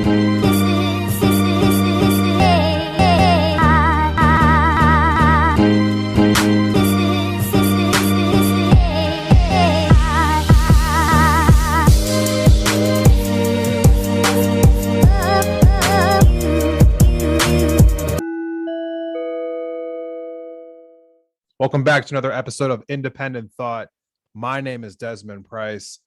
Welcome back to another episode of Independent Thought. My name is Desmond Price.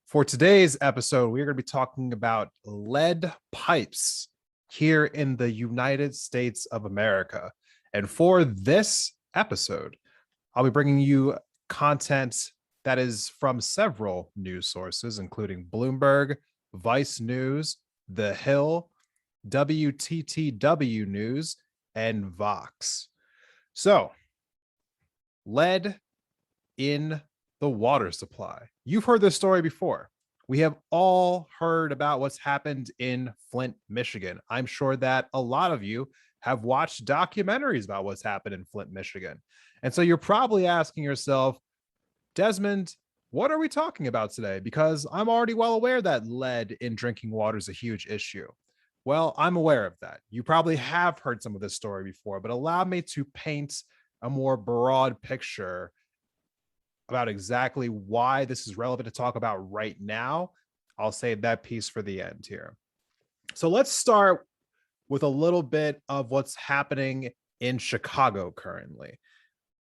For today's episode, we're going to be talking about lead pipes here in the United States of America. And for this episode, I'll be bringing you content that is from several news sources, including Bloomberg, Vice News, The Hill, WTTW News, and Vox. So, lead in the water supply. You've heard this story before. We have all heard about what's happened in Flint, Michigan. I'm sure that a lot of you have watched documentaries about what's happened in Flint, Michigan. And so you're probably asking yourself, Desmond, what are we talking about today? Because I'm already well aware that lead in drinking water is a huge issue. Well, I'm aware of that. You probably have heard some of this story before, but allow me to paint a more broad picture about exactly why this is relevant to talk about right now. I'll save that piece for the end here. So let's start with a little bit of what's happening in Chicago currently.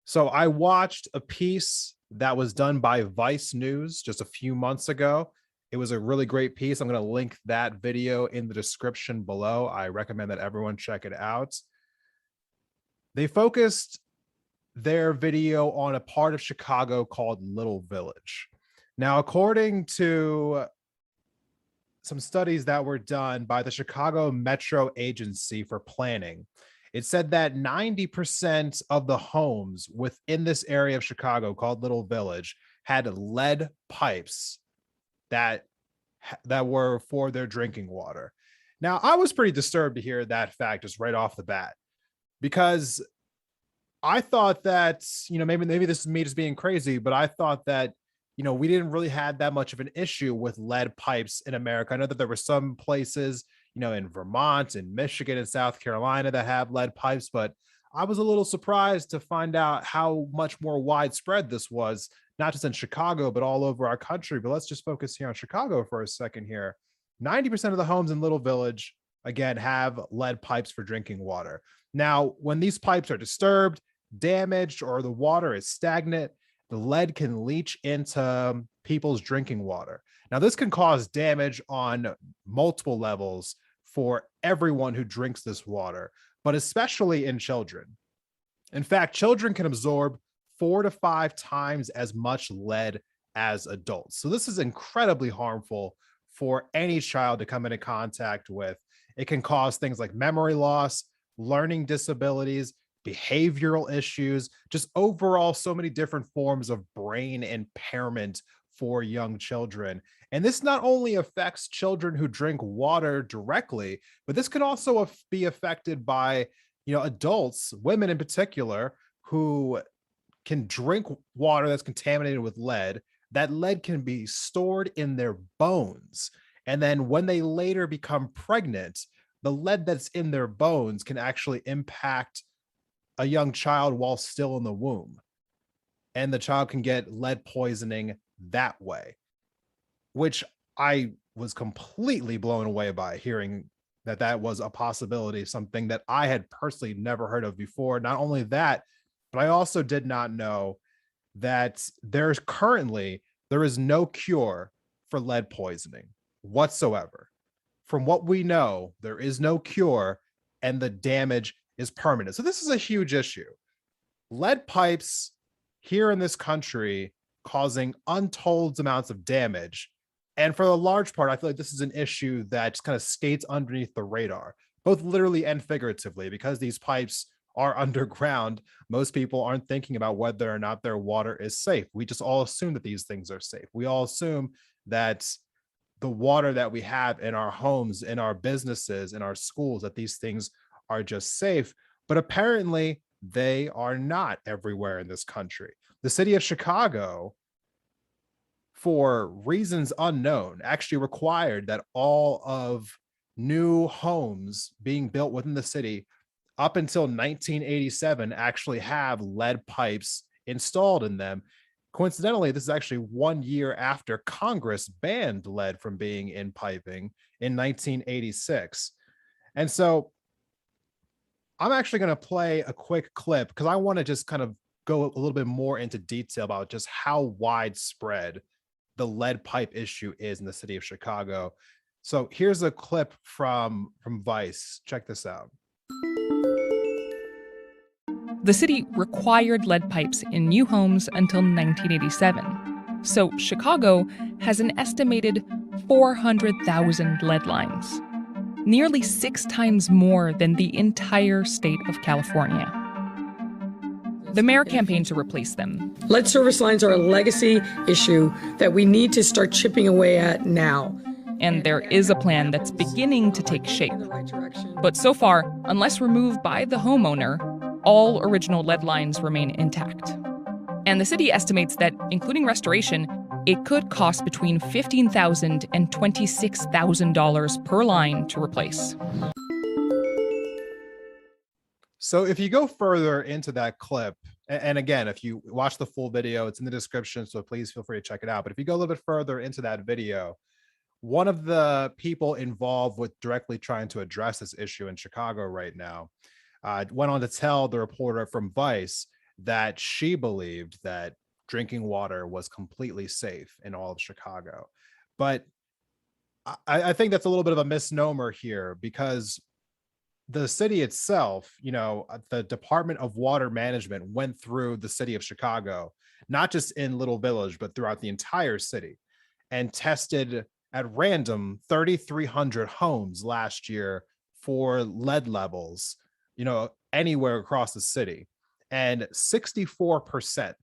So I watched a piece that was done by Vice News just a few months ago. It was a really great piece. I'm going to link that video in the description below. I recommend that everyone check it out. They focused their video on a part of Chicago called Little Village. Now, according to some studies that were done by the Chicago Metro Agency for Planning, it said that 90% of the homes within this area of Chicago called Little Village had lead pipes that were for their drinking water. Now, I was pretty disturbed to hear that fact just right off the bat, because I thought that, maybe this is me just being crazy, but I thought that, we didn't really have that much of an issue with lead pipes in America. I know that there were some places, in Vermont and Michigan and South Carolina that have lead pipes, but I was a little surprised to find out how much more widespread this was, not just in Chicago, but all over our country. But let's just focus here on Chicago for a second here. 90% of the homes in Little Village, again, have lead pipes for drinking water. Now, when these pipes are disturbed, damaged, or the water is stagnant, the lead can leach into people's drinking water. Now, this can cause damage on multiple levels for everyone who drinks this water, but especially in children. In fact, children can absorb 4 to 5 times as much lead as adults. So this is incredibly harmful for any child to come into contact with. It can cause things like memory loss, learning disabilities, behavioral issues, just overall so many different forms of brain impairment for young children. And this not only affects children who drink water directly, but this can also be affected by, adults, women in particular, who can drink water that's contaminated with lead. That lead can be stored in their bones. And then when they later become pregnant, the lead that's in their bones can actually impact a young child while still in the womb. And the child can get lead poisoning that way, which I was completely blown away by hearing that was a possibility, something that I had personally never heard of before. Not only that, but I also did not know that there is no cure for lead poisoning whatsoever. From what we know, there is no cure, and the damage is permanent. So this is a huge issue. Lead pipes here in this country causing untold amounts of damage. And for the large part, I feel like this is an issue that just kind of skates underneath the radar, both literally and figuratively, because these pipes are underground. Most people aren't thinking about whether or not their water is safe. We just all assume that these things are safe. We all assume that the water that we have in our homes, in our businesses, in our schools, that these things are just safe. But apparently they are not everywhere in this country. The city of Chicago, for reasons unknown, actually required that all of new homes being built within the city up until 1987 actually have lead pipes installed in them. Coincidentally, this is actually 1 year after Congress banned lead from being in piping in 1986. And so I'm actually going to play a quick clip because I want to just kind of go a little bit more into detail about just how widespread the lead pipe issue is in the city of Chicago. So here's a clip from Vice. Check this out. The city required lead pipes in new homes until 1987. So Chicago has an estimated 400,000 lead lines, nearly 6 times more than the entire state of California. The mayor campaigned to replace them. Lead service lines are a legacy issue that we need to start chipping away at now. And there is a plan that's beginning to take shape. But so far, unless removed by the homeowner, all original lead lines remain intact. And the city estimates that, including restoration, it could cost between $15,000 and $26,000 per line to replace. So if you go further into that clip, and again, if you watch the full video, it's in the description, so please feel free to check it out. But if you go a little bit further into that video, one of the people involved with directly trying to address this issue in Chicago right now went on to tell the reporter from Vice that she believed that drinking water was completely safe in all of Chicago. But I think that's a little bit of a misnomer here, because the city itself, the Department of Water Management went through the city of Chicago, not just in Little Village, but throughout the entire city, and tested at random 3,300 homes last year for lead levels, anywhere across the city. And 64%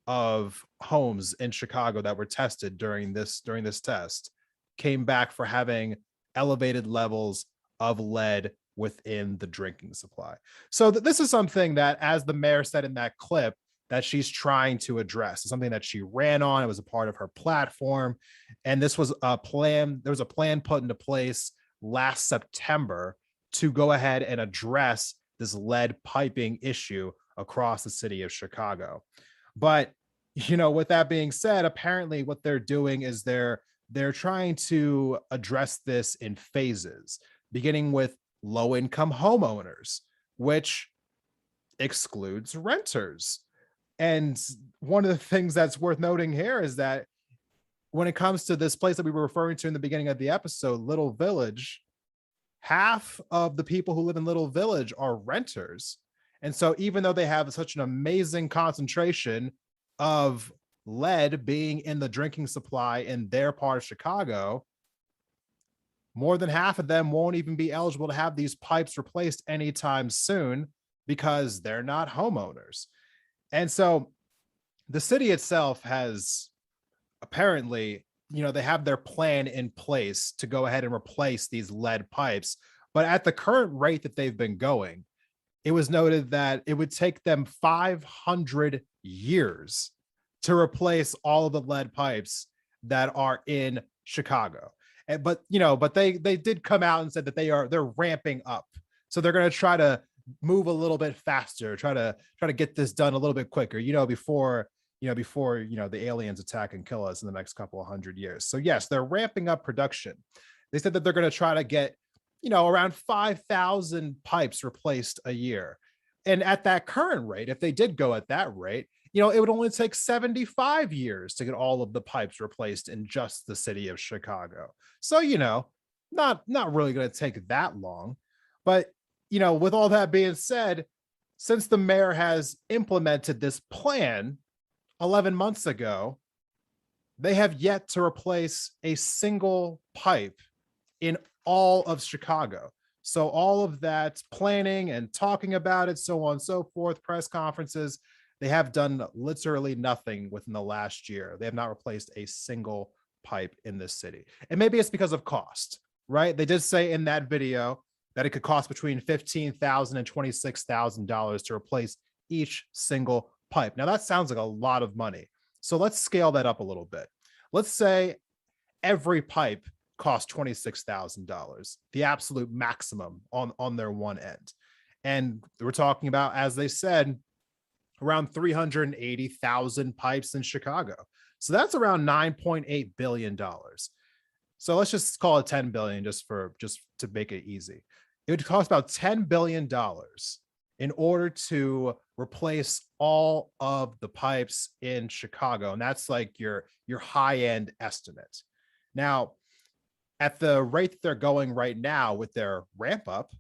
of homes in Chicago that were tested during this test came back for having elevated levels of lead within the drinking supply. So this is something that, as the mayor said in that clip, that she's trying to address. It's something that she ran on. It was a part of her platform. And this was a plan. There was a plan put into place last September to go ahead and address this lead piping issue across the city of Chicago. But, with that being said, apparently what they're doing is they're trying to address this in phases, beginning with low-income homeowners, which excludes renters. And one of the things that's worth noting here is that when it comes to this place that we were referring to in the beginning of the episode, Little Village, half of the people who live in Little Village are renters. And so even though they have such an amazing concentration of lead being in the drinking supply in their part of Chicago, more than half of them won't even be eligible to have these pipes replaced anytime soon because they're not homeowners. And so the city itself has apparently, they have their plan in place to go ahead and replace these lead pipes. But at the current rate that they've been going, it was noted that it would take them 500 years to replace all of the lead pipes that are in Chicago. But they did come out and said that they're ramping up. So they're going to try to move a little bit faster, try to get this done a little bit quicker, before the aliens attack and kill us in the next couple of 100 years. So yes, they're ramping up production. They said that they're going to try to get, around 5,000 pipes replaced a year. And at that current rate, if they did go at that rate, it would only take 75 years to get all of the pipes replaced in just the city of Chicago. So, not really going to take that long. But, with all that being said, since the mayor has implemented this plan 11 months ago, they have yet to replace a single pipe in all of Chicago. So all of that planning and talking about it, so on and so forth, press conferences, they have done literally nothing within the last year. They have not replaced a single pipe in this city. And maybe it's because of cost, right? They did say in that video that it could cost between $15,000 and $26,000 to replace each single pipe. Now that sounds like a lot of money. So let's scale that up a little bit. Let's say every pipe cost $26,000, the absolute maximum on their one end. And we're talking about, as they said, around 380,000 pipes in Chicago. So that's around $9.8 billion. So let's just call it 10 billion just to make it easy. It would cost about $10 billion in order to replace all of the pipes in Chicago. And that's like your high-end estimate. Now, at the rate that they're going right now with their ramp up,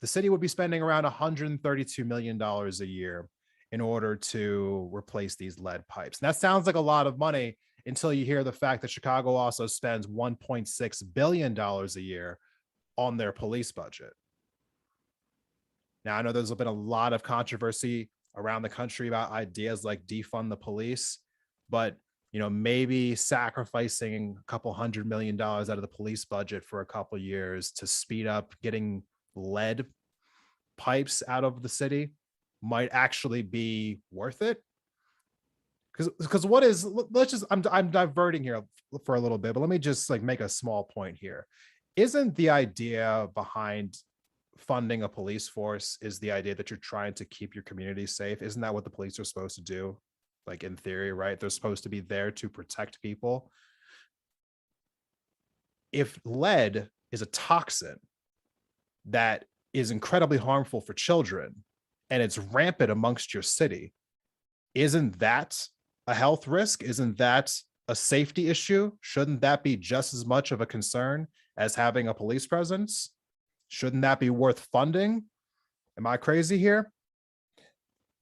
the city would be spending around $132 million a year in order to replace these lead pipes. And that sounds like a lot of money until you hear the fact that Chicago also spends $1.6 billion a year on their police budget. Now, I know there's been a lot of controversy around the country about ideas like defund the police, but maybe sacrificing a couple $100 million out of the police budget for a couple of years to speed up getting lead pipes out of the city might actually be worth it. Because what is, let's just, I'm diverting here for a little bit, but let me just like make a small point here. Isn't the idea behind funding a police force is the idea that you're trying to keep your community safe? Isn't that what the police are supposed to do? Like in theory, right? They're supposed to be there to protect people. If lead is a toxin that is incredibly harmful for children and it's rampant amongst your city, isn't that a health risk? Isn't that a safety issue? Shouldn't that be just as much of a concern as having a police presence? Shouldn't that be worth funding? Am I crazy here?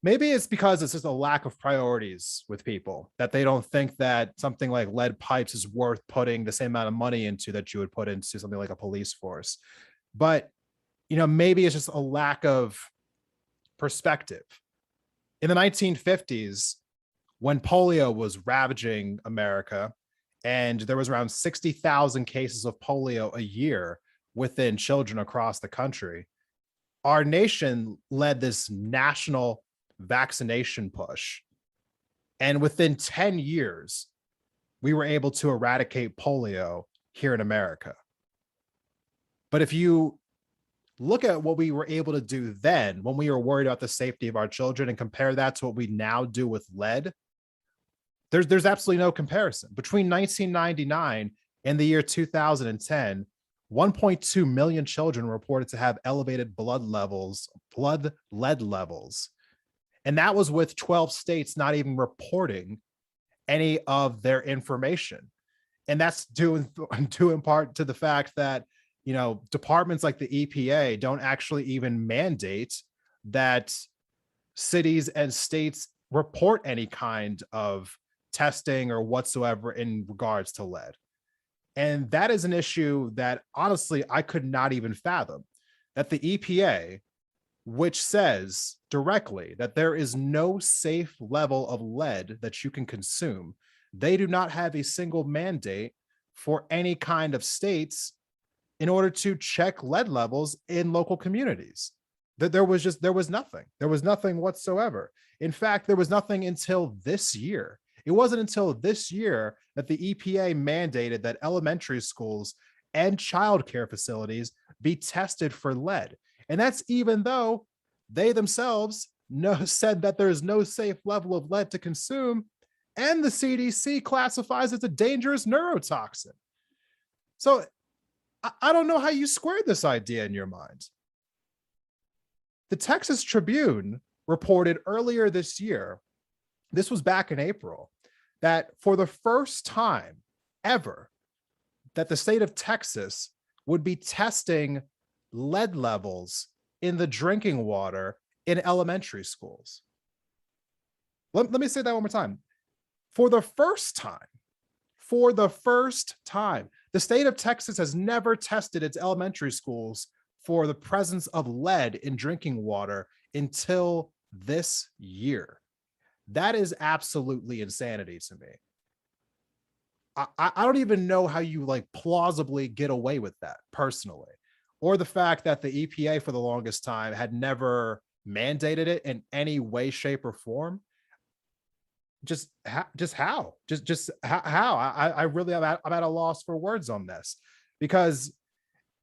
Maybe it's because it's just a lack of priorities with people, that they don't think that something like lead pipes is worth putting the same amount of money into that you would put into something like a police force. But, maybe it's just a lack of perspective. In the 1950s, when polio was ravaging America, and there was around 60,000 cases of polio a year within children across the country, our nation led this national vaccination push. And within 10 years, we were able to eradicate polio here in America. But if you look at what we were able to do then, when we were worried about the safety of our children, and compare that to what we now do with lead, there's absolutely no comparison. Between 1999 and the year 2010, 1.2 million children were reported to have elevated blood lead levels. And that was with 12 states not even reporting any of their information. And that's due in part to the fact that, departments like the EPA don't actually even mandate that cities and states report any kind of testing or whatsoever in regards to lead. And that is an issue that honestly, I could not even fathom, that the EPA, which says directly that there is no safe level of lead that you can consume, they do not have a single mandate for any kind of states in order to check lead levels in local communities. There was nothing whatsoever. In fact, there was nothing until this year. It wasn't until this year that the EPA mandated that elementary schools and childcare facilities be tested for lead. And that's even though they themselves said that there is no safe level of lead to consume, and the CDC classifies it as a dangerous neurotoxin. So I don't know how you squared this idea in your mind. The Texas Tribune reported earlier this year, this was back in April, that for the first time ever, that the state of Texas would be testing lead levels in the drinking water in elementary schools. Let me say that one more time. For the first time, the state of Texas has never tested its elementary schools for the presence of lead in drinking water until this year. That is absolutely insanity to me. I don't even know how you plausibly get away with that personally, or the fact that the EPA for the longest time had never mandated it in any way, shape, or form. just how? Just how? I really I'm at a loss for words on this, because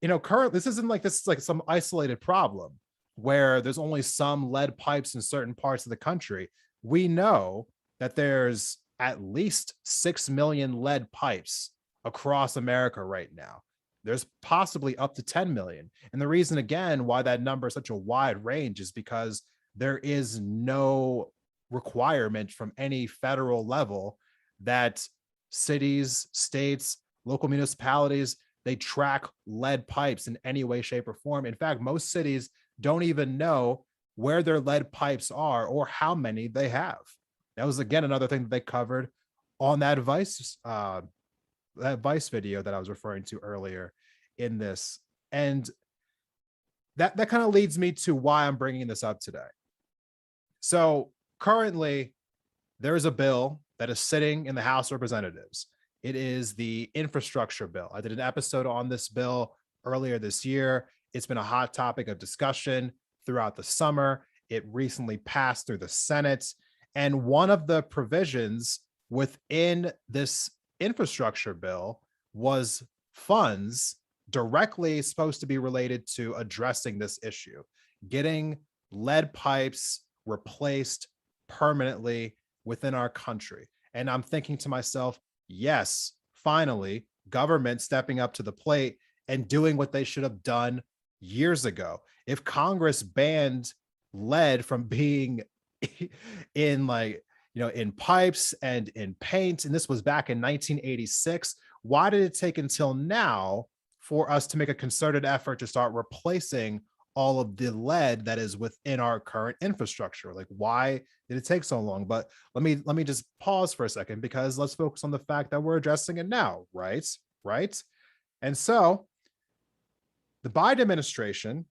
this isn't like this is like some isolated problem where there's only some lead pipes in certain parts of the country. We know that there's at least 6 million lead pipes across America right now. There's possibly up to 10 million. And the reason, again, why that number is such a wide range is because there is no requirement from any federal level that cities, states, local municipalities, they track lead pipes in any way, shape, or form. In fact, most cities don't even know where their lead pipes are or how many they have. That was, again, another thing that they covered on that Vice video that I was referring to earlier in this. And that kind of leads me to why I'm bringing this up today. So currently, there is a bill that is sitting in the House of Representatives. It is the infrastructure bill. I did an episode on this bill earlier this year. It's been a hot topic of discussion throughout the summer. It recently passed through the Senate. And one of the provisions within this infrastructure bill was funds directly supposed to be related to addressing this issue, getting lead pipes replaced permanently within our country. And I'm thinking to myself, yes, finally, government stepping up to the plate and doing what they should have done years ago. If Congress banned lead from being in in pipes and in paint, and this was back in 1986, why did it take until now for us to make a concerted effort to start replacing all of the lead that is within our current infrastructure? Like, why did it take so long? But let me just pause for a second, because let's focus on the fact that we're addressing it now, right? And so the Biden administration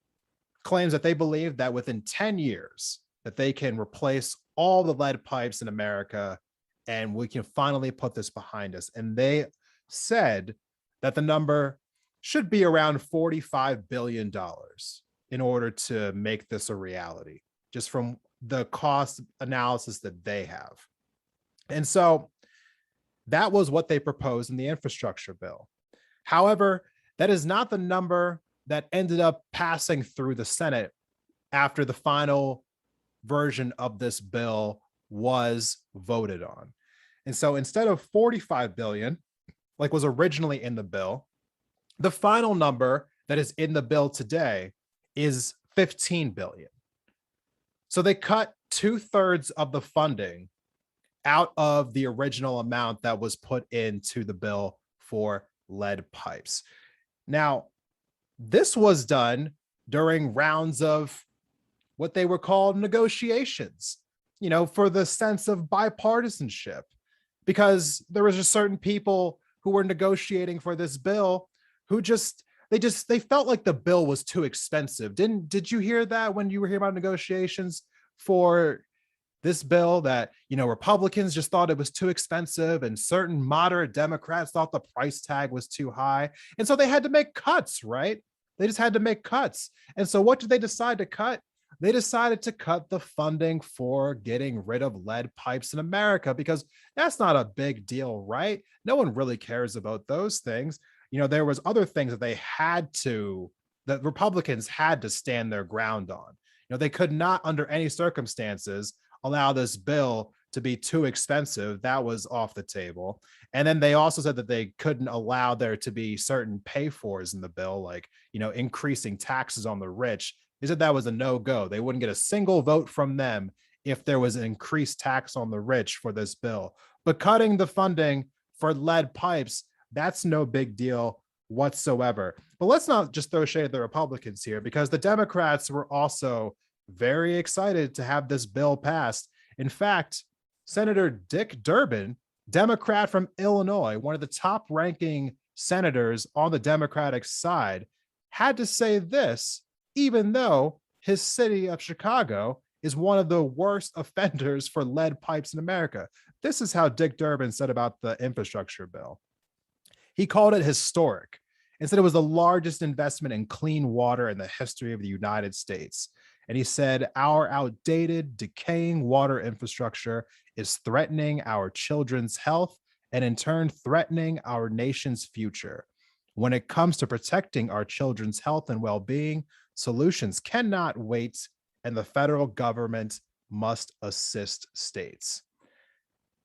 claims that they believe that within 10 years that they can replace all the lead pipes in America and we can finally put this behind us. And they said that the number should be around $45 billion in order to make this a reality, just from the cost analysis that they have. And so that was what they proposed in the infrastructure bill. However, that is not the number that ended up passing through the Senate after the final version of this bill was voted on. And so instead of 45 billion, like was originally in the bill, the final number that is in the bill today is 15 billion. So they cut 2/3 of the funding out of the original amount that was put into the bill for lead pipes. Now, this was done during rounds of what they were called negotiations, for the sense of bipartisanship, because there was just certain people who were negotiating for this bill who they felt like the bill was too expensive. Did you hear that when you were hearing about negotiations for this bill, that Republicans just thought it was too expensive and certain moderate Democrats thought the price tag was too high, and so they had to make cuts, right? They just had to make cuts. And so what did they decide to cut? They decided to cut the funding for getting rid of lead pipes in America, because that's not a big deal, right? No one really cares about those things. There was other things that Republicans had to stand their ground on. They could not, under any circumstances, allow this bill to be too expensive. That was off the table. And then they also said that they couldn't allow there to be certain pay-fors in the bill, like, increasing taxes on the rich. They said that was a no-go. They wouldn't get a single vote from them if there was an increased tax on the rich for this bill. But cutting the funding for lead pipes, that's no big deal whatsoever. But let's not just throw shade at the Republicans here, because the Democrats were also very excited to have this bill passed. In fact, Senator Dick Durbin, Democrat from Illinois, one of the top ranking senators on the Democratic side, had to say this, even though his city of Chicago is one of the worst offenders for lead pipes in America. This is how Dick Durbin said about the infrastructure bill. He called it historic and said it was the largest investment in clean water in the history of the United States. And he said, our outdated, decaying water infrastructure is threatening our children's health and in turn threatening our nation's future. When it comes to protecting our children's health and well-being, solutions cannot wait, and the federal government must assist states.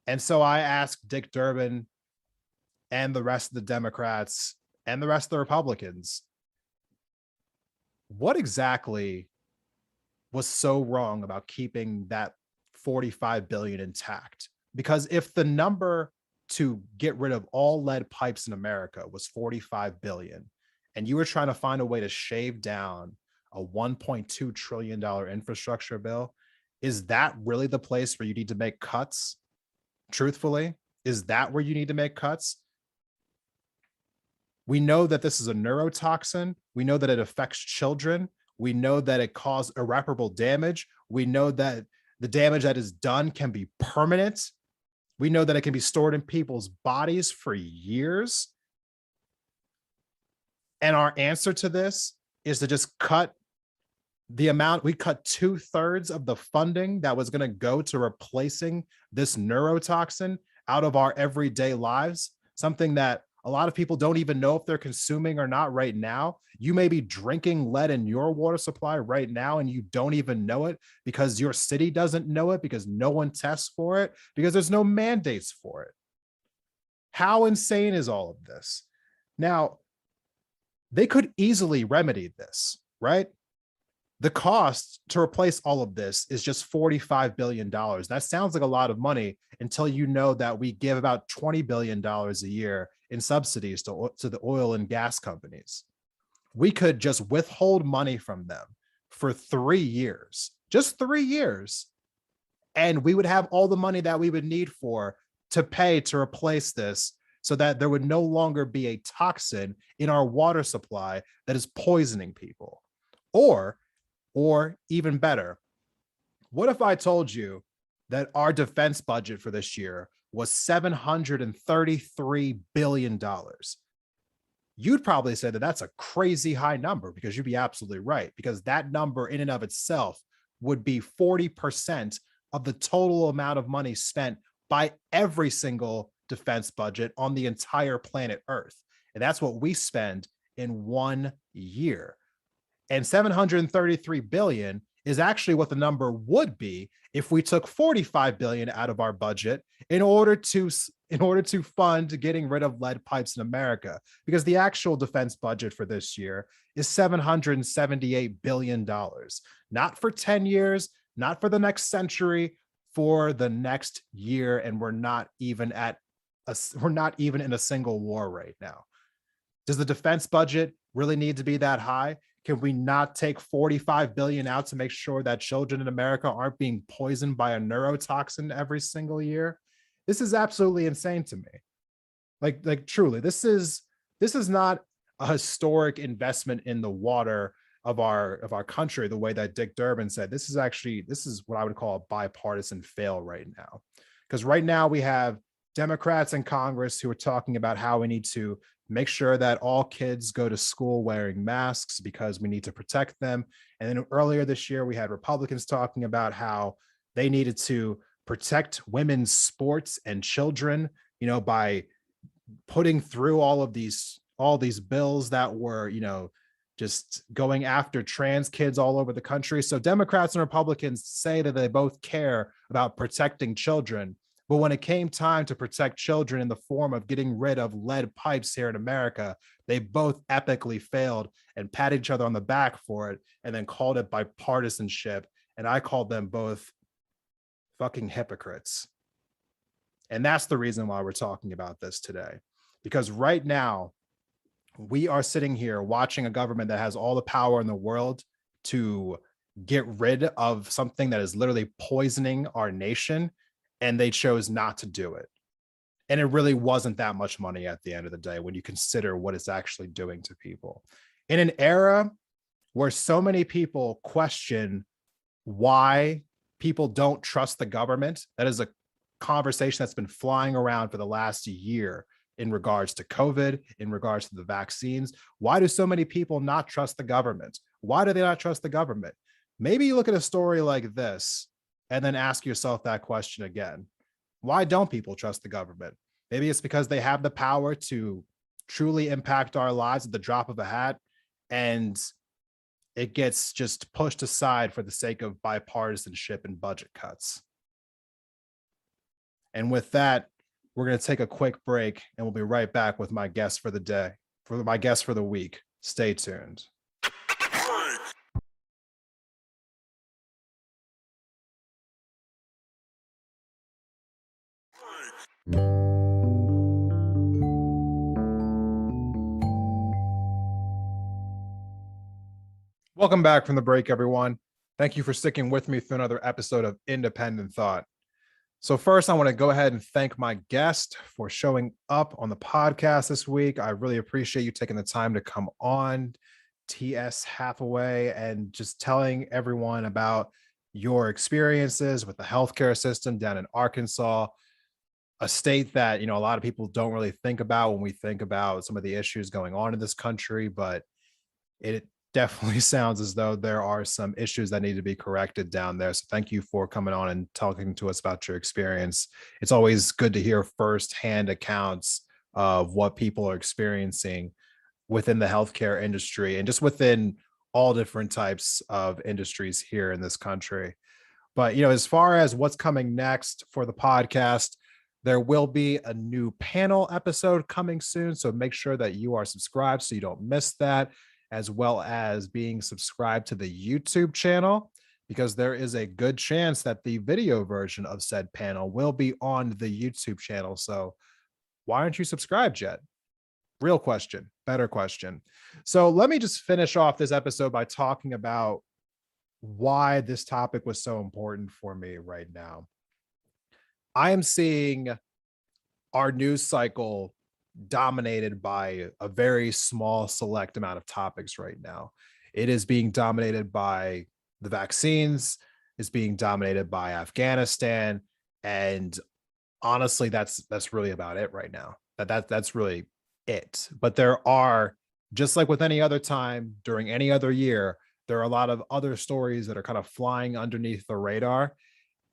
And so I asked Dick Durbin and the rest of the Democrats and the rest of the Republicans, what exactly was so wrong about keeping that 45 billion intact? Because if the number to get rid of all lead pipes in America was 45 billion, and you were trying to find a way to shave down a $1.2 trillion infrastructure bill, is that really the place where you need to make cuts? Truthfully, is that where you need to make cuts? We know that this is a neurotoxin. We know that it affects children. We know that it caused irreparable damage. We know that the damage that is done can be permanent. We know that it can be stored in people's bodies for years. And our answer to this is to just cut the amount. We cut 2/3 of the funding that was going to go to replacing this neurotoxin out of our everyday lives, something that a lot of people don't even know if they're consuming or not right now. You may be drinking lead in your water supply right now, and you don't even know it because your city doesn't know it, because no one tests for it, because there's no mandates for it. How insane is all of this? Now, they could easily remedy this, right? The cost to replace all of this is just $45 billion. That sounds like a lot of money until you know that we give about $20 billion a year in subsidies to the oil and gas companies. We could just withhold money from them for 3 years, just 3 years, and we would have all the money that we would need to pay to replace this, so that there would no longer be a toxin in our water supply that is poisoning people. Or even better, what if I told you that our defense budget for this year was $733 billion? You'd probably say that that's a crazy high number, because you'd be absolutely right, because that number in and of itself would be 40% of the total amount of money spent by every single defense budget on the entire planet Earth. And that's what we spend in 1 year. And 733 billion is actually what the number would be if we took 45 billion out of our budget in order to fund getting rid of lead pipes in America, because the actual defense budget for this year is $778 billion, not for 10 years, not for the next century, for the next year. And we're not even in a single war right now. Does the defense budget really need to be that high? Can we not take 45 billion out to make sure that children in America aren't being poisoned by a neurotoxin every single year? This is absolutely insane to me. Like truly, this is not a historic investment in the water of our country, the way that Dick Durbin said. This is what I would call a bipartisan fail right now. Because right now we have Democrats in Congress who are talking about how we need to make sure that all kids go to school wearing masks because we need to protect them. And then earlier this year, we had Republicans talking about how they needed to protect women's sports and children, by putting through all these bills that were, just going after trans kids all over the country. So Democrats and Republicans say that they both care about protecting children. But when it came time to protect children in the form of getting rid of lead pipes here in America, they both epically failed and pat each other on the back for it, and then called it bipartisanship. And I called them both fucking hypocrites. And that's the reason why we're talking about this today. Because right now, we are sitting here watching a government that has all the power in the world to get rid of something that is literally poisoning our nation, and they chose not to do it. And it really wasn't that much money at the end of the day when you consider what it's actually doing to people. In an era where so many people question why people don't trust the government, that is a conversation that's been flying around for the last year in regards to COVID, in regards to the vaccines. Why do so many people not trust the government? Why do they not trust the government? maybe you look at a story like this and then ask yourself that question again. Why don't people trust the government? Maybe it's because they have the power to truly impact our lives at the drop of a hat, and it gets just pushed aside for the sake of bipartisanship and budget cuts. And with that, we're going to take a quick break and we'll be right back with my guest for the day, for my guest for the week. Stay tuned. Welcome back from the break, everyone. Thank you for sticking with me through another episode of Independent Thought. So first, I want to go ahead and thank my guest for showing up on the podcast this week. I really appreciate you taking the time to come on, T.S. Hathaway, and just telling everyone about your experiences with the healthcare system down in Arkansas, a state that, a lot of people don't really think about when we think about some of the issues going on in this country, but it definitely sounds as though there are some issues that need to be corrected down there. So thank you for coming on and talking to us about your experience. It's always good to hear firsthand accounts of what people are experiencing within the healthcare industry and just within all different types of industries here in this country. But, as far as what's coming next for the podcast, there will be a new panel episode coming soon. So make sure that you are subscribed so you don't miss that, as well as being subscribed to the YouTube channel, because there is a good chance that the video version of said panel will be on the YouTube channel. So why aren't you subscribed yet? Real question, better question. So let me just finish off this episode by talking about why this topic was so important for me right now. I am seeing our news cycle dominated by a very small select amount of topics right now. It is being dominated by the vaccines, it's being dominated by Afghanistan, and honestly that's really about it right now. That's really it. But there are, just like with any other time during any other year, there are a lot of other stories that are kind of flying underneath the radar,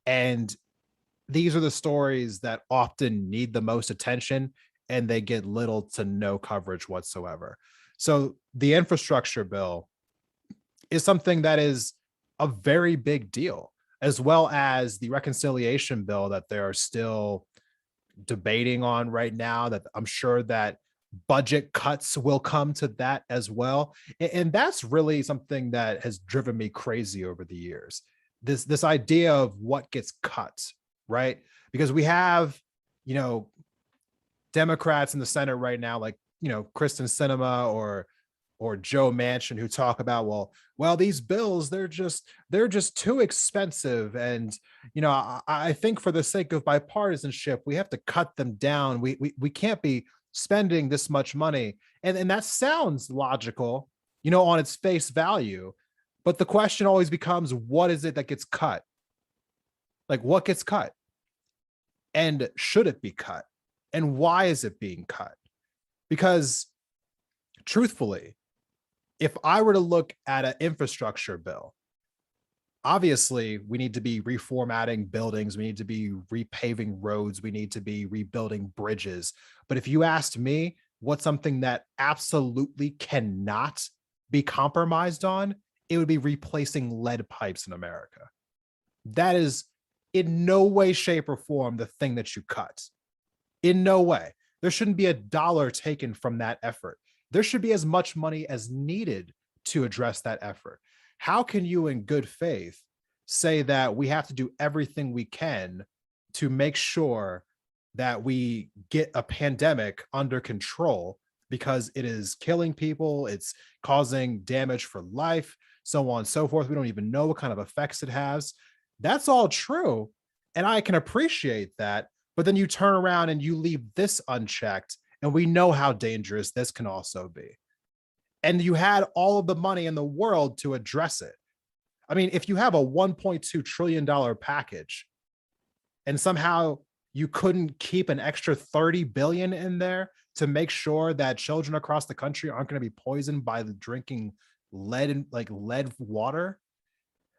and these are the stories that often need the most attention and they get little to no coverage whatsoever. So the infrastructure bill is something that is a very big deal, as well as the reconciliation bill that they're still debating on right now, that I'm sure that budget cuts will come to that as well. And that's really something that has driven me crazy over the years. This idea of what gets cut, right? Because we have, Democrats in the Senate right now, like, Kristen Sinema or Joe Manchin, who talk about, well, these bills, they're just too expensive. And, I think for the sake of bipartisanship, we have to cut them down. We can't be spending this much money. And that sounds logical, on its face value. But the question always becomes, what is it that gets cut? Like, what gets cut? And should it be cut? And why is it being cut? Because truthfully, if I were to look at an infrastructure bill, obviously we need to be reformatting buildings, we need to be repaving roads, we need to be rebuilding bridges. But if you asked me what's something that absolutely cannot be compromised on, it would be replacing lead pipes in America. That is in no way, shape, or form the thing that you cut. In no way. There shouldn't be a dollar taken from that effort. There should be as much money as needed to address that effort. How can you, in good faith, say that we have to do everything we can to make sure that we get a pandemic under control because it is killing people, it's causing damage for life, so on and so forth? We don't even know what kind of effects it has. That's all true, and I can appreciate that. But then you turn around and you leave this unchecked, and we know how dangerous this can also be. And you had all of the money in the world to address it. I mean, if you have a $1.2 trillion package and somehow you couldn't keep an extra 30 billion in there to make sure that children across the country aren't going to be poisoned by the drinking lead water,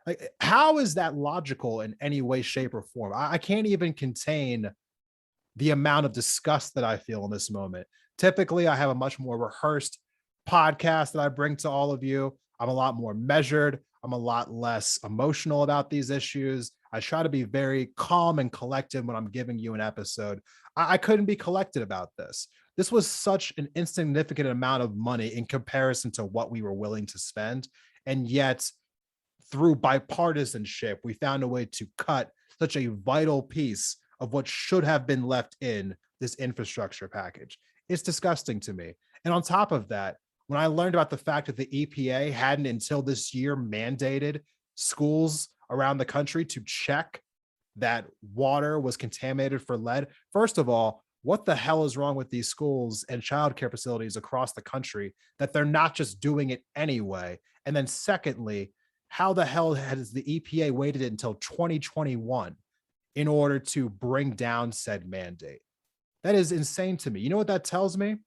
Like, how is that logical in any way, shape, or form? I can't even contain the amount of disgust that I feel in this moment. Typically, I have a much more rehearsed podcast that I bring to all of you. I'm a lot more measured. I'm a lot less emotional about these issues. I try to be very calm and collected when I'm giving you an episode. I couldn't be collected about this. This was such an insignificant amount of money in comparison to what we were willing to spend. And yet, through bipartisanship, we found a way to cut such a vital piece of what should have been left in this infrastructure package. It's disgusting to me. And on top of that, when I learned about the fact that the EPA hadn't until this year mandated schools around the country to check that water was contaminated for lead, first of all, what the hell is wrong with these schools and childcare facilities across the country that they're not just doing it anyway? And then secondly, how the hell has the EPA waited until 2021 in order to bring down said mandate? That is insane to me. You know what that tells me?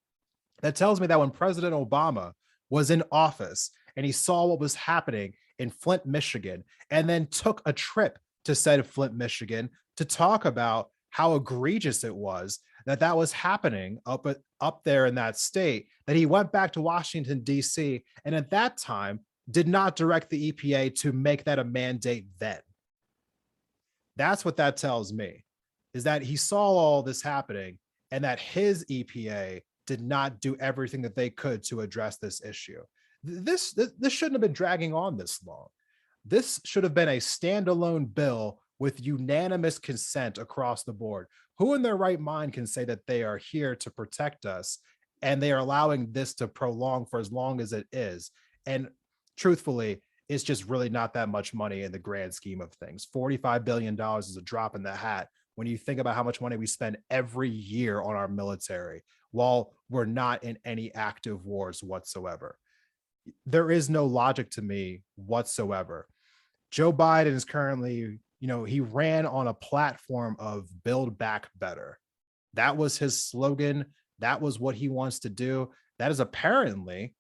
That tells me that when President Obama was in office and he saw what was happening in Flint, Michigan, and then took a trip to said Flint, Michigan to talk about how egregious it was that that was happening up there in that state, that he went back to Washington, D.C., and at that time did not direct the EPA to make that a mandate then. That's what that tells me, is that he saw all this happening and that his EPA did not do everything that they could to address this issue. This shouldn't have been dragging on this long. This should have been a standalone bill with unanimous consent across the board. Who in their right mind can say that they are here to protect us and they are allowing this to prolong for as long as it is? And truthfully, it's just really not that much money in the grand scheme of things. $45 billion is a drop in the hat when you think about how much money we spend every year on our military while we're not in any active wars whatsoever. There is no logic to me whatsoever. Joe Biden is currently, he ran on a platform of build back better. That was his slogan. That was what he wants to do. That is apparently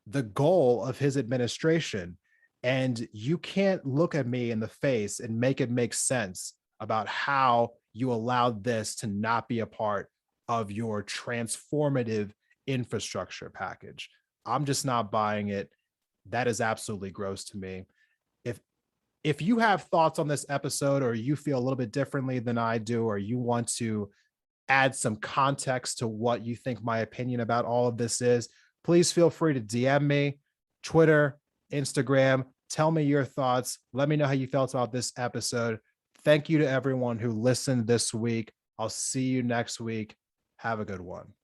the goal of his administration. And you can't look at me in the face and make it make sense about how you allowed this to not be a part of your transformative infrastructure package. I'm just not buying it. That is absolutely gross to me. If you have thoughts on this episode, or you feel a little bit differently than I do, or you want to add some context to what you think my opinion about all of this is, please feel free to DM me, Twitter, Instagram. Tell me your thoughts. Let me know how you felt about this episode. Thank you to everyone who listened this week. I'll see you next week. Have a good one.